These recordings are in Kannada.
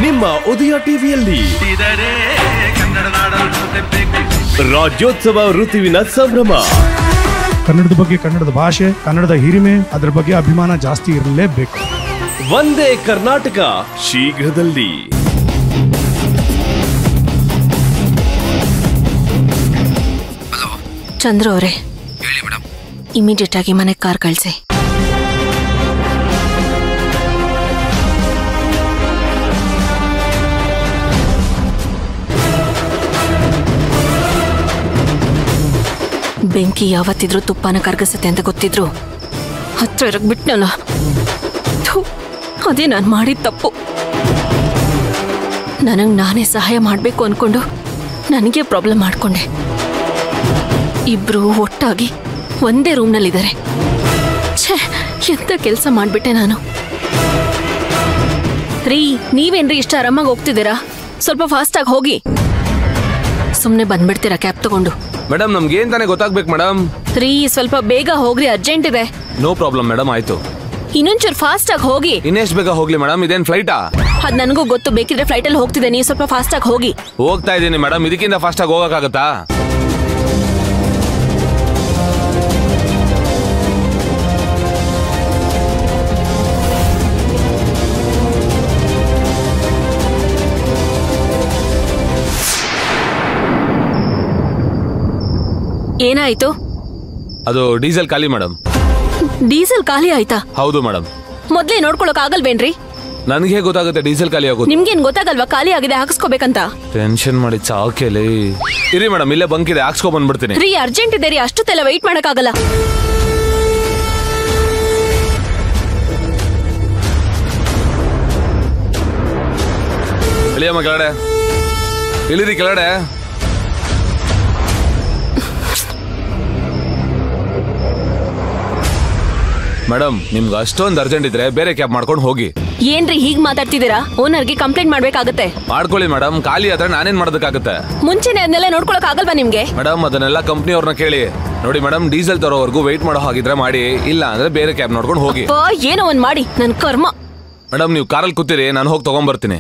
ನಿಮ್ಮ ಉದಯ ಟಿವಿಯಲ್ಲಿ ರಾಜ್ಯೋತ್ಸವ ಋತುವಿನ ಸಂಭ್ರಮ. ಕನ್ನಡದ ಬಗ್ಗೆ, ಕನ್ನಡದ ಭಾಷೆ, ಕನ್ನಡದ ಹಿರಿಮೆ, ಅದರ ಬಗ್ಗೆ ಅಭಿಮಾನ ಜಾಸ್ತಿ ಇರಲೇಬೇಕು. ಒಂದೇ ಕರ್ನಾಟಕ ಶೀಘ್ರದಲ್ಲಿ. ಚಂದ್ರ ಅವರೇ, ಹೇಳಿ ಮೇಡಮ್. ಇಮಿಡಿಯೇಟ್ ಆಗಿ ಮನೆಗೆ ಕಾರ್ ಕಳಿಸಿ. ಬೆಂಕಿ ಯಾವತ್ತಿದ್ರೂ ತುಪ್ಪನ ಕರ್ಗಿಸುತ್ತೆ ಅಂತ ಗೊತ್ತಿದ್ರು ಹತ್ರ ಇರಕ್ ಬಿಟ್ನಲ್ಲ, ಅದೇ ನಾನು ಮಾಡಿದ ತಪ್ಪು. ನನಗೆ ನಾನೇ ಸಹಾಯ ಮಾಡಬೇಕು ಅನ್ಕೊಂಡು ನನಗೆ ಪ್ರಾಬ್ಲಮ್ ಮಾಡ್ಕೊಂಡೆ. ಇಬ್ರು ಒಟ್ಟಾಗಿ ಒಂದೇ ರೂಮ್ನಲ್ಲಿದ್ದಾರೆ. ಛೇ, ಎಂತ ಕೆಲಸ ಮಾಡ್ಬಿಟ್ಟೆ ನಾನು. ರೀ, ನೀವೇನ್ರಿ ಇಷ್ಟ ಆರಾಮಾಗಿ ಹೋಗ್ತಿದ್ದೀರಾ? ಸ್ವಲ್ಪ ಫಾಸ್ಟಾಗಿ ಹೋಗಿ. ಸುಮ್ಮನೆ ಬಂದ್ಬಿಡ್ತೀರಾ ಕ್ಯಾಬ್ ತಗೊಂಡು? ಮೇಡಮ್, ನಮ್ಗೆ ಏನ್ ತಾನೇ ಗೊತ್ತಾಗ್ಬೇಕು ಮೇಡಮ್. ರೀ, ಸ್ವಲ್ಪ ಬೇಗ ಹೋಗ್ರಿ, ಅರ್ಜೆಂಟ್ ಇದೆ. ನೋ ಪ್ರಾಬ್ಲಮ್ ಮೇಡಮ್, ಆಯ್ತು. ಇನ್ನೊಂಚೂರು ಫಾಸ್ಟ್ ಆಗಿ ಹೋಗಿ. ಇನ್ನೆಷ್ಟು ಬೇಗ ಹೋಗ್ಲಿ ಮೇಡಮ್? ಇದೇನ್ ಫ್ಲೈಟಾ? ಅದ್ ನನಗೂ ಗೊತ್ತು, ಬೇಕಿದ್ರೆ ಫ್ಲೈಟ್ ಅಲ್ಲಿ ಹೋಗ್ತಿದ್ದೆ. ನೀವು ಸ್ವಲ್ಪ ಫಾಸ್ಟ್ ಆಗಿ ಹೋಗಿ. ಹೋಗ್ತಾ ಇದ್ದೀನಿ ಮೇಡಮ್, ಇದಕ್ಕಿಂತ ಫಾಸ್ಟ್ ಆಗಿ ಹೋಗಕ್ಕಾಗತ್ತಾ? ಏನಾಯ್ತು? ಅದು ಡೀಸೆಲ್ ಖಾಲಿ ಮೇಡಮ್. ಡೀಸೆಲ್ ಖಾಲಿ ಆಯ್ತಾ? ಹೌದು ಮೇಡಮ್. ಮೊದ್ಲೇ ನೋಡ್ಕೊಳಕ್ ಆಗಲ್ವೇನ್ರಿ? ನನ್ಗೆ ಹೇಗೆ ಗೊತ್ತಾಗುತ್ತೆ ಡೀಸೆಲ್ ಖಾಲಿ ಆಗೋದು? ನಿಮ್ಗೇನ್ ಗೊತ್ತಾಗಲ್ವಾ ಖಾಲಿ ಆಗಿದೆ ಹಾಕಿಸ್ಕೋಬೇಕಂತ? ಟೆನ್ಷನ್ ಮಾಡಿ ಚಾಕೆಲಿ ಇರಿ ಮೇಡಮ್, ಇಲ್ಲೇ ಬಂಕ್ ಇದೆ, ಹಾಕ್ಸ್ಕೊ ಬಂದ್ಬಿಡ್ತೀನಿ. ರೀ, ಅರ್ಜೆಂಟ್ ಇದೆ ರೀ, ಅಷ್ಟೊತ್ತೆಲ್ಲ ವೆಯ್ಟ್ ಮಾಡಕ್ಕಾಗಲ್ಲ. ಇಳಿಯಮ್ಮ ಕೆಳಗಡೆ, ಇಳಿರಿ ಕೆಳಗಡೆ. ಮೇಡಮ್, ನಿಮ್ಗೆ ಅಷ್ಟೊಂದು ಅರ್ಜೆಂಟ್ ಇದ್ರೆ ಬೇರೆ ಕ್ಯಾಬ್ ಮಾಡ್ಕೊಂಡು ಹೋಗಿ. ಏನ್ರಿ ಹೀಗ್ ಮಾತಾಡ್ತಿದ್ದೀರಾ? ಓನರ್ಗೆ ಕಂಪ್ಲೇಂಟ್ ಮಾಡ್ಬೇಕಾಗತ್ತೆ. ಮಾಡ್ಕೊಳ್ಳಿ ಮೇಡಮ್, ಖಾಲಿ ಆದ್ರೆ ನಾನೇನ್ ಮಾಡೋದಕ್ಕಾಗತ್ತೆ? ಮುಂಚೆನೆ ಅದನ್ನೆಲ್ಲ ನೋಡ್ಕೊಳಕ್ ಆಗಲ್ವಾ ನಿಮ್ಗೆ? ಮೇಡಮ್, ಅದನ್ನೆಲ್ಲ ಕಂಪ್ನಿ ಅವ್ರನ್ನ ಕೇಳಿ. ನೋಡಿ ಮೇಡಮ್, ಡೀಸೆಲ್ ತರೋವರೆಗೂ ವೆಯ್ಟ್ ಮಾಡೋ ಹಾಗಿದ್ರೆ ಮಾಡಿ, ಇಲ್ಲ ಅಂದ್ರೆ ಬೇರೆ ಕ್ಯಾಬ್ ನೋಡ್ಕೊಂಡು ಹೋಗಿ. ಏನೋ ಒಂದ್ ಮಾಡಿ, ನನ್ ಕರ್ಮ. ಮೇಡಮ್, ನೀವು ಕಾರಲ್ಲಿ ಕೂತಿರಿ, ನಾನು ಹೋಗಿ ತಗೊಂಡ್ಬರ್ತೀನಿ.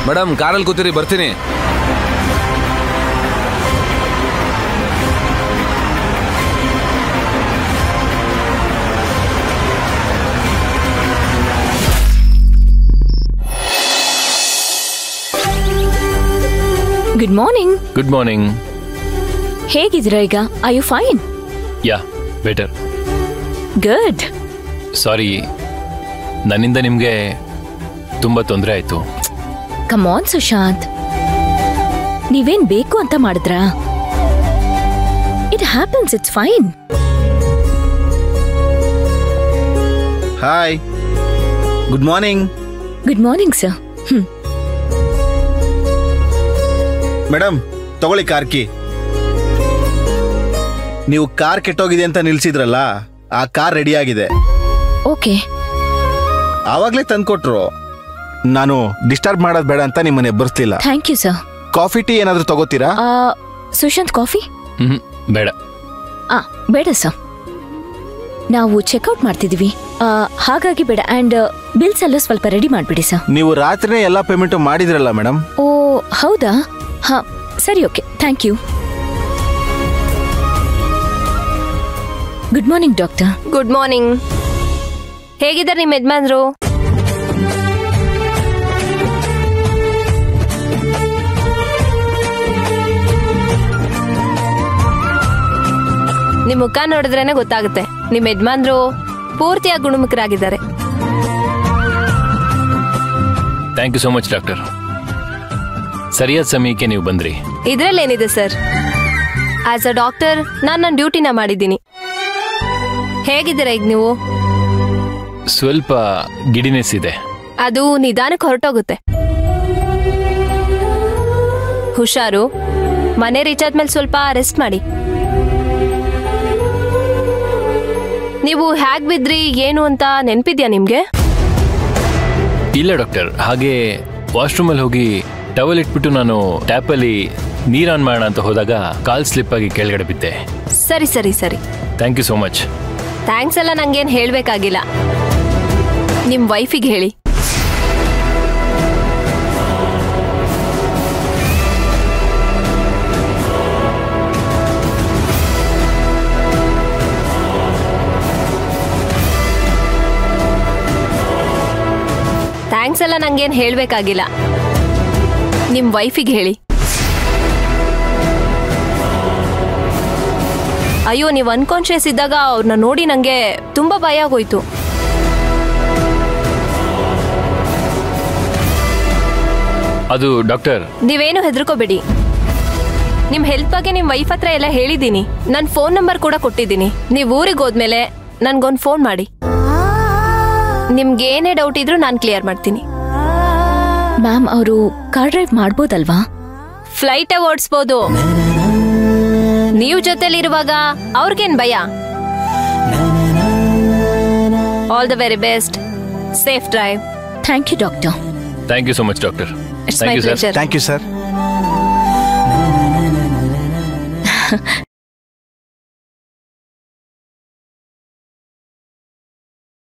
ಮೇಡಮ್, ಕಾರಲ್ಲಿ ಕೂತಿರಿ, ಬರ್ತೀನಿ. Good morning. Good morning. ಹೇಗಿದ್ದೀರಾ ಈಗ? Are you fine? Yeah, better. Good. Sorry, ನನ್ನಿಂದ ನಿಮಗೆ ತುಂಬ ತೊಂದರೆ ಆಯಿತು. ಕಮ್ ಆನ್ ಸುಶಾಂತ್, ನೀವೇನ್ ಬೇಕು ಅಂತ ಮಾಡಿದ್ರಾ? It happens, it's fine. Hi, good morning. Good morning sir. Madam, ತಗೊಳ್ಳಿ ಕಾರ್ ಕೀ. ನೀವು ಕಾರ್ ಕೆಟ್ಟೋಗಿದೆ ಅಂತ ನಿಲ್ಸಿದ್ರಲ್ಲ, ಆ ಕಾರ್ ರೆಡಿ ಆಗಿದೆ. ಓಕೆ. ಆವಾಗ್ಲೇ ತಂದ್ಕೊಟ್ರು. ನಾನು ಡಿಸ್ಟರ್ಬ್ ಮಾಡೋದು ಬೇಡ ಅಂತ ನಿಮ್ಮನ್ನ ಎಬ್ಬರಿಸ್ಲಿಲ್ಲ. Thank you sir. Coffee tea ಏನಾದ್ರೂ ತಗೋತೀರಾ? ಸುಶಾಂತ್, ಕಾಫಿ? ಬೇಡ. ಬೇಡ ಸರ್, ನಾವು ಚೆಕ್ಔಟ್ ಮಾಡ್ತಿದೀವಿ, ಹಾಗಾಗಿ ಬೇಡ. ಅಂಡ್ ಬಿಲ್ಸ್ ಎಲ್ಲ ಸ್ವಲ್ಪ ರೆಡಿ ಮಾಡ್ಬಿಡಿ ಸರ್. ನೀವು ರಾತ್ರಿನೇ ಎಲ್ಲ ಪೇಮೆಂಟ್ ಮಾಡಿದ್ರಲ್ಲ ಮೇಡಮ್? ಓ ಹೌದಾ? ಹಾ, ಸರಿ, okay, thank you. Good morning doctor. Good morning. ಹೇಗಿದ್ದಾರೆ ನಿಮ್ಮ ಯಜಮಾನ್ರು? ನಿಮ್ ಮುಖ ನೋಡಿದ್ರೇನೆ ಗೊತ್ತಾಗುತ್ತೆ, ನಿಮ್ ಯಜಮಾನ್ರು ಪೂರ್ತಿಯಾಗಿ ಗುಣಮುಖರಾಗಿದ್ದಾರೆ. Thank you so much doctor. ಸರಿಯಾದ ಸಮಯಕ್ಕೆ ನೀವು ಬಂದ್ರಿ. ಇದ್ರಲ್ಲೇನಿದೆ ಸರ್, ಆಸ್ ಅ ಡಾಕ್ಟರ್ ನಾನು ನನ್ನ ಡ್ಯೂಟಿನ ಮಾಡಿದ್ದೀನಿ. ಹೇಗಿದ್ದೀರಾ ಈಗ ನೀವು? ಸ್ವಲ್ಪ ಗಿಡಿನೆಸ್ ಇದೆ. ಅದು ನಿಧಾನಕ್ಕೆ ಹೊರಟೋಗುತ್ತೆ. ಹುಷಾರು. ಮನೆ ರೀಚ್ ಆದ್ಮೇಲೆ ಸ್ವಲ್ಪ ರೆಸ್ಟ್ ಮಾಡಿ. ನೀವು ಹ್ಯಾಗ್ ಬಿದ್ರಿ ಏನು ಅಂತ ನೆನ್ಪಿದ್ಯಾ ನಿಮ್ಗೆ? ಇಲ್ಲ ಡಾಕ್ಟರ್, ಹಾಗೆ ವಾಶ್ರೂಮಲ್ಲಿ ಹೋಗಿ ಟವಲ್ ಇಟ್ಬಿಟ್ಟು ನಾನು ಟ್ಯಾಪಲ್ಲಿ ನೀರ್ ಆನ್ ಮಾಡೋಣ ಅಂತ ಹೋದಾಗ ಕಾಲ್ ಸ್ಲಿಪ್ ಆಗಿ ಕೆಳಗಡೆ ಬಿದ್ದೆ. ಸರಿ ಸರಿ ಸರಿ. Thank you so much. Thanks ಎಲ್ಲ ನಂಗೇನು ಹೇಳಬೇಕಾಗಿಲ್ಲ, ನಿಮ್ಮ ವೈಫಿಗೆ ಹೇಳಿ. ಥ್ಯಾಂಕ್ಸ್ ಎಲ್ಲ ನಂಗೇನು ಹೇಳಬೇಕಾಗಿಲ್ಲ, ನಿಮ್ಮ ವೈಫಿಗೆ ಹೇಳಿ. ಅಯ್ಯೋ, ನೀವು ಅನ್ಕಾನ್ಶಿಯಸ್ ಇದ್ದಾಗ ಅವ್ರನ್ನ ನೋಡಿ ನನಗೆ ತುಂಬ ಭಯ ಆಗೋಯ್ತು. ಅದು ಡಾಕ್ಟರ್, ನೀವೇನು ಹೆದರ್ಕೋಬೇಡಿ. ನಿಮ್ಮ ಹೆಲ್ತ್ ಬಗ್ಗೆ ನಿಮ್ಮ ವೈಫ್ ಹತ್ರ ಎಲ್ಲ ಹೇಳಿದ್ದೀನಿ. ನನ್ನ ಫೋನ್ ನಂಬರ್ ಕೂಡ ಕೊಟ್ಟಿದ್ದೀನಿ. ನೀವು ಊರಿಗೆ ಹೋದ್ಮೇಲೆ ನನ್ಗೊಂದು ಫೋನ್ ಮಾಡಿ. ನಿಮ್ಗೆ ಏನೇ ಡೌಟ್ ಇದ್ರೂ ನಾನು ಕ್ಲಿಯರ್ ಮಾಡ್ತೀನಿ. ಮ್ಯಾಮ್, ಅವರು ಕಾರ್ ಡ್ರೈವ್ ಮಾಡ್ಬೋದಲ್ವಾ? ಫ್ಲೈಟೇ ಓಡಿಸ್ಬೋದು. ನೀವು ಜೊತೆಲಿರುವಾಗ ಅವ್ರಿಗೇನು ಭಯ? All the very best. Safe drive. Thank you doctor. Thank you so much doctor. It's my pleasure. Thank you sir.